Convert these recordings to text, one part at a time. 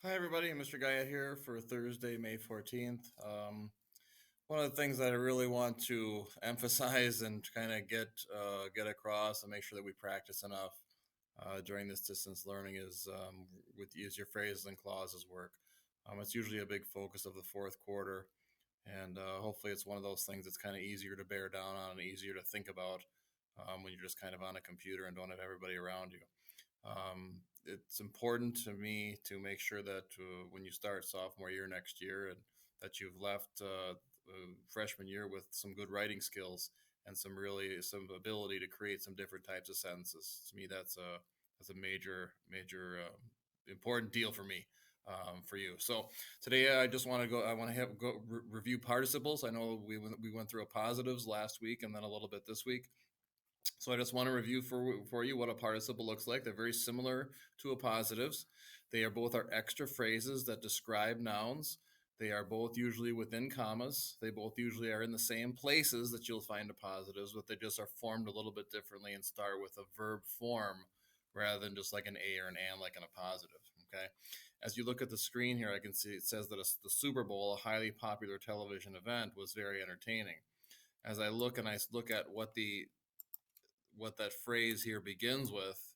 Hi, everybody. Mr. Gaia here for Thursday, May 14th. One of the things that I really want to emphasize and kind of get across and make sure that we practice enough during this distance learning is with use your phrases and clauses work. It's usually a big focus of the fourth quarter, and hopefully it's one of those things that's kind of easier to bear down on and easier to think about when you're just kind of on a computer and don't have everybody around you. It's important to me to make sure that when you start sophomore year next year and that you've left freshman year with some good writing skills and some ability to create some different types of sentences. To me, that's a major important deal for me. For you. So today I just want to go. I want to review participles. I know we went through a positives last week and then a little bit this week. So I just want to review for you what a participle looks like. They're very similar to a positives. They are both are extra phrases that describe nouns. They are both usually within commas. They both usually are in the same places that you'll find a positives, but they just are formed a little bit differently and start with a verb form rather than just like an a or an and like in a positive. Okay. As you look at the screen here, I can see it says that the Super Bowl, a highly popular television event, was very entertaining. As I look at what that phrase here begins with,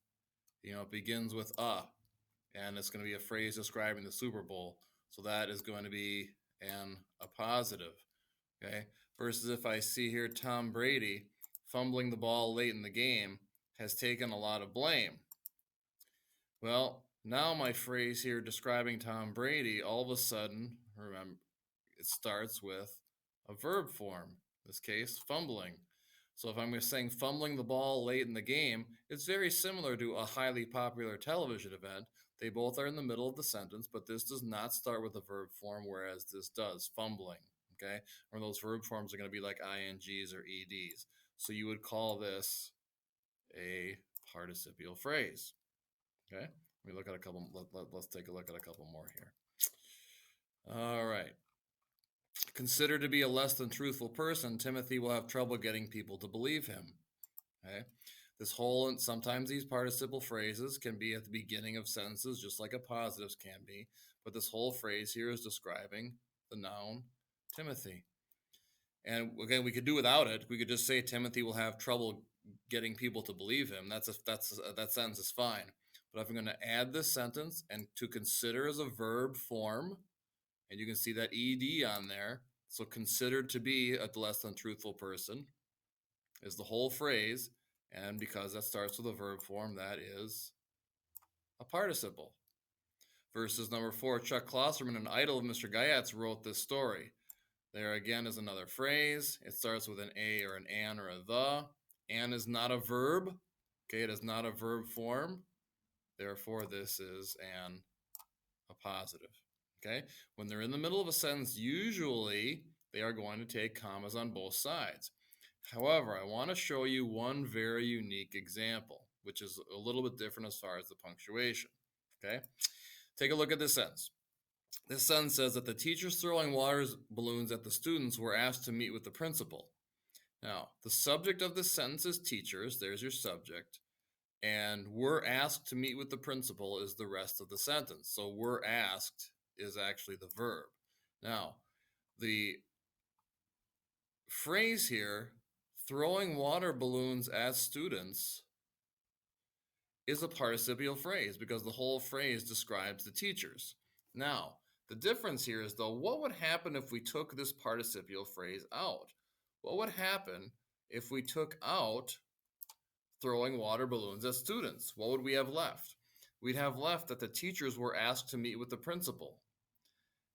it begins with and it's going to be a phrase describing the Super Bowl. So that is going to be a positive. Okay. Versus if I see here Tom Brady fumbling the ball late in the game has taken a lot of blame. Well, now my phrase here describing Tom Brady, all of a sudden, remember, it starts with a verb form. In this case, fumbling. So if I'm saying fumbling the ball late in the game, it's very similar to a highly popular television event. They both are in the middle of the sentence, but this does not start with a verb form, whereas this does, fumbling. Okay? Or those verb forms are going to be like INGs or EDs. So you would call this a participial phrase. Okay? Let me look at a couple. Let's take a look at a couple more here. All right. Considered to be a less than truthful person, Timothy will have trouble getting people to believe him. Okay? And sometimes these participle phrases can be at the beginning of sentences, just like a positives can be. But this whole phrase here is describing the noun Timothy. And again, we could do without it. We could just say Timothy will have trouble getting people to believe him. That sentence is fine. But if I'm going to add this sentence and to consider as a verb form, and you can see that ed on there. So considered to be a less than truthful person is the whole phrase, and because that starts with a verb form, that is a participle. Versus number 4, Chuck Klosterman, an idol of Mr. Guyat's, wrote this story. There again is another phrase. It starts with an a or an or a the. An is not a verb. Okay, it is not a verb form. Therefore, this is a positive. Okay, when they're in the middle of a sentence, usually they are going to take commas on both sides. However, I want to show you one very unique example, which is a little bit different as far as the punctuation. Okay, take a look at this sentence. This sentence says that the teachers throwing water balloons at the students were asked to meet with the principal. Now, the subject of this sentence is teachers. There's your subject. And were asked to meet with the principal is the rest of the sentence. So were asked is actually the verb. Now, the phrase here, throwing water balloons at students, is a participial phrase because the whole phrase describes the teachers. Now, the difference here is, though, what would happen if we took this participial phrase out? What would happen if we took out throwing water balloons at students? What would we have left? We'd have left that the teachers were asked to meet with the principal.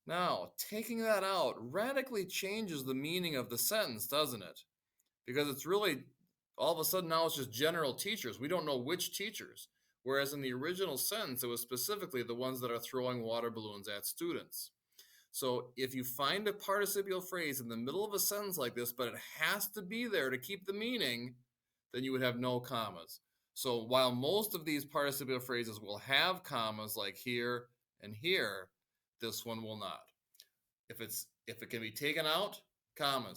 Now, taking that out radically changes the meaning of the sentence, doesn't it? Because it's really, all of a sudden now it's just general teachers. We don't know which teachers. Whereas in the original sentence, it was specifically the ones that are throwing water balloons at students. So if you find a participial phrase in the middle of a sentence like this, but it has to be there to keep the meaning, then you would have no commas. So while most of these participial phrases will have commas like here and here, this one will not. If it can be taken out, commas.